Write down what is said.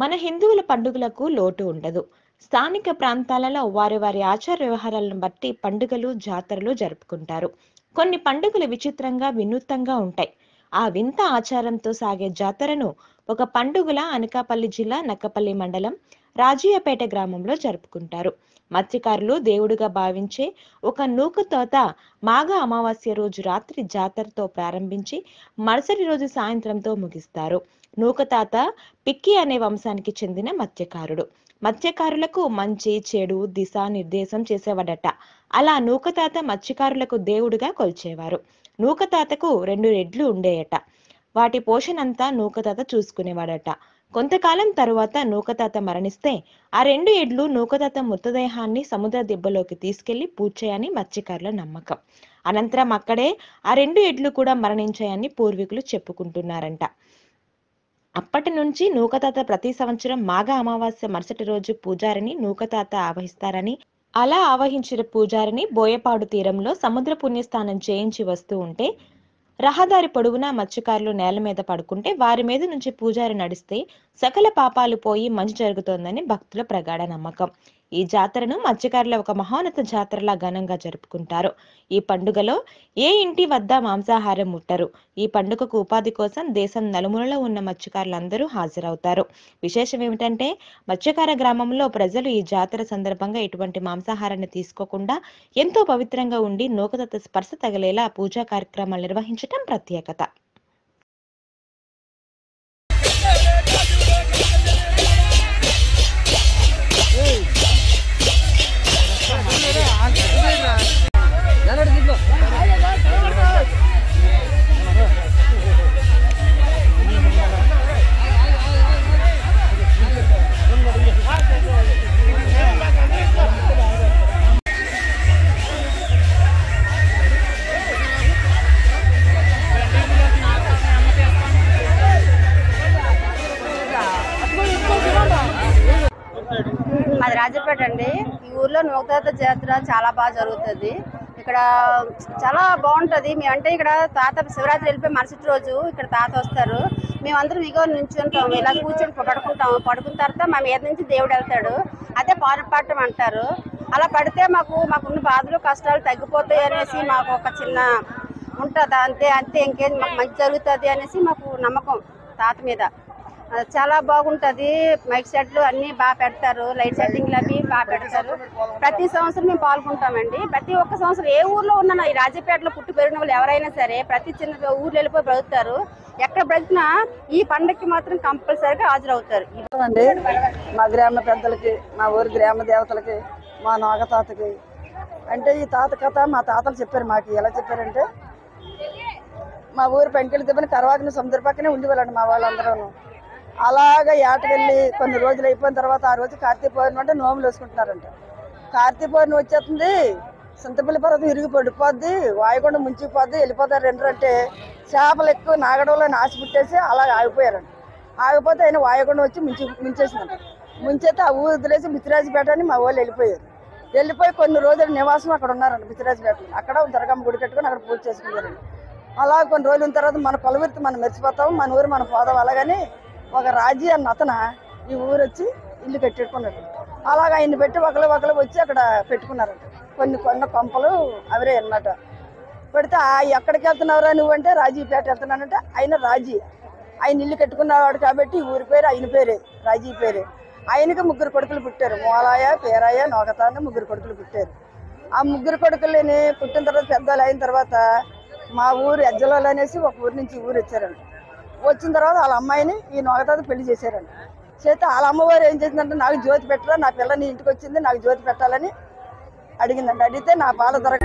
మన హిందువుల పండుగలకు లోటు ఉండదు. స్థానిక ప్రాంతాలలో వారి ఆచార వ్యవహారాలను బట్టి పండుగలు, జాతరలు జరుపుకుంటారు. కొన్ని పండుగలు విచిత్రంగా, వినూత్నంగా ఉంటాయి. ఆ వింత ఆచారంతో సాగే జాతరను ఒక పండుగల అనకాపల్లి జిల్లా నక్కపల్లి మండలం రాజయ్యపేట గ్రామంలో జరుపుకుంటారు. మత్స్యకారులు దేవుడిగా భావించే ఒక నూకతోత మాఘ అమావాస్య రోజు రాత్రి జాతరతో ప్రారంభించి మరుసటి రోజు సాయంత్రంతో ముగిస్తారు. నూకతాత పిక్కి అనే వంశానికి చెందిన మత్స్యకారుడు. మత్స్యకారులకు మంచి చెడు దిశా నిర్దేశం చేసేవాడట. అలా నూకతాత మత్స్యకారులకు దేవుడిగా కొలిచేవారు. నూకతాతకు 2 ఎడ్లు ఉండేయట. వాటి పోషణంతా నూకతాత చూసుకునేవాడట. కొంతకాలం తరువాత నూకతాత మరణిస్తే ఆ 2 ఎడ్లు నూకతాత మృతదేహాన్ని సముద్ర దిబ్బలోకి తీసుకెళ్లి పూడ్చాయని మత్స్యకారుల నమ్మకం. అనంతరం అక్కడే ఆ 2 ఎడ్లు కూడా మరణించాయని పూర్వీకులు చెప్పుకుంటున్నారంట. అప్పటి నుంచి నూకతాత ప్రతి సంవత్సరం మాఘ అమావాస్య మరుసటి రోజు పూజారిని నూకతాత ఆవహిస్తారని, అలా ఆవహించిన పూజారిని బోయపాడు తీరంలో సముద్ర పుణ్యస్నానం చేయించి వస్తూ ఉంటే రహదారి పొడవునా మత్స్యకారులు నేల మీద పడుకుంటే వారి మీద నుంచి పూజారి నడిస్తే సకల పాపాలు పోయి మంచి జరుగుతోందని భక్తుల ప్రగాఢ నమ్మకం. ఈ జాతరను మత్స్యకారుల ఒక మహోన్నత జాతరలా ఘనంగా జరుపుకుంటారు. ఈ పండుగలో ఏ ఇంటి వద్ద మాంసాహారం ముట్టరు. ఈ పండుగకు ఉపాధి కోసం దేశం నలుమూలలో ఉన్న మత్స్యకారులందరూ హాజరవుతారు. విశేషం ఏమిటంటే మత్స్యకార గ్రామంలో ప్రజలు ఈ జాతర సందర్భంగా ఎటువంటి మాంసాహారాన్ని తీసుకోకుండా ఎంతో పవిత్రంగా ఉండి నూకతాత స్పర్శ తగిలేలా పూజా కార్యక్రమాలు నిర్వహించడం ప్రత్యేకత. అది రాజపేట అండి. ఈ ఊర్లో నూకతాత జాతర చాలా బాగా జరుగుతుంది. ఇక్కడ చాలా బాగుంటుంది. మేమంటే ఇక్కడ తాత శివరాత్రి వెళ్ళిపోయి మరుసటి రోజు ఇక్కడ తాత వస్తారు. మేమందరం ఇగో నుంచుంటాం, ఇలా కూర్చొని పడుకుంటాం. పడుకున్న తర్వాత మా మీద నుంచి దేవుడు వెళ్తాడు. అదే పాటం అంటారు. అలా పడితే మాకున్న బాధలు కష్టాలు తగ్గిపోతాయి అనేసి మాకు ఒక చిన్న ఉంటుంది. అంతే ఇంకేం మాకు మంచి జరుగుతుంది అనేసి మాకు నమ్మకం తాత మీద. చాలా బాగుంటుంది. మైక్ సెట్లు అన్నీ బాగా పెడతారు. లైట్ సెట్టింగ్లు అవి బాగా పెడతారు. ప్రతి సంవత్సరం మేము పాల్గొంటామండి. ప్రతి ఒక్క సంవత్సరం ఏ ఊర్లో ఉన్నా ఈ రాజపేటలో పుట్టి పెరిగిన వాళ్ళు ఎవరైనా సరే ప్రతి చిన్న ఊర్లో వెళ్ళిపోయి బ్రతుకుతారు. ఎక్కడ బ్రతికినా ఈ పండుగకి మాత్రం కంపల్సరీగా హాజరవుతారు. అండి మా గ్రామ పెద్దలకి, మా ఊరి గ్రామ దేవతలకి, మా నాగతాతకి అంటే ఈ తాత కథ మా తాతలు చెప్పారు. మాకు ఎలా చెప్పారంటే మా ఊరు పెంకెళ్ళి దెబ్బని కరవాకిన సముద్ర పక్కనే ఉండేవాళ్ళండి మా వాళ్ళందరూ. అలాగా ఏటకెళ్ళి కొన్ని రోజులు అయిపోయిన తర్వాత ఆ రోజు కార్తీక పౌర్ణమి అంటే నోములు వేసుకుంటున్నారంట. కార్తీక పౌర్ణమి వచ్చేస్తుంది, చింతపల్లి పర్వతం ఇరిగి పడిపోద్ది, వాయుగుండం ముంచిపోద్ది, వెళ్ళిపోతారు. 2 అంటే చేపలు ఎక్కువ నాగడంలో నాశ పుట్టేసి అలా ఆగిపోయారంట. ఆగిపోతే ఆయన వాయుగుండం వచ్చి ముంచేసిందంట. ముంచేస్తే ఆ ఊరు వదిలేసి మిత్తిరాజపేట అని మా వాళ్ళు వెళ్ళిపోయారు. వెళ్ళిపోయి కొన్ని రోజులు నివాసం అక్కడ ఉన్నారంట మిత్తిరాజపేటలో. అక్కడ దుర్గమ్మ గుడి కట్టుకొని అక్కడ పూజ చేసుకున్నారండి. అలా కొన్ని రోజుల తర్వాత మన కొలవిరితో మనం మెరిచిపోతాం, మన ఊరు మనం పోదాం. అలాగని ఒక రాజీ అన్న అతను ఈ ఊరు వచ్చి ఇల్లు కట్టేట్టుకున్నాడు. అలాగ ఆయన పెట్టి ఒకరు వచ్చి అక్కడ పెట్టుకున్నారంట. కొన్ని కొంపలు అవరే అన్నమాట. పెడితే ఎక్కడికి వెళ్తున్నావురా నువ్వంటే రాజీపేట వెళ్తున్నానంటే ఆయన ఆయన ఇల్లు కట్టుకున్నవాడు కాబట్టి ఊరి పేరు ఆయన పేరే, రాజీ పేరే. ఆయనకి 3 కొడుకులు పుట్టారు. మోలాయ, పేరాయ, నోకత అని 3 కొడుకులు పుట్టారు. ఆ 3 కొడుకులని పుట్టిన తర్వాత పెద్దలు అయిన తర్వాత మా ఊరు ఎజ్జలోలు అనేసి ఒక ఊరి నుంచి ఊరు వచ్చారండి. వచ్చిన తర్వాత వాళ్ళ అమ్మాయిని ఈ నోగతాత పెళ్లి చేశారండి. చేస్తే వాళ్ళ అమ్మవారు ఏం చేసిందంటే నాకు జ్యోతి పెట్టరా, నా పిల్ల నీ ఇంటికి వచ్చింది, నాకు జ్యోతి పెట్టాలని అడిగిందండి. అడిగితే నా పాల దొరక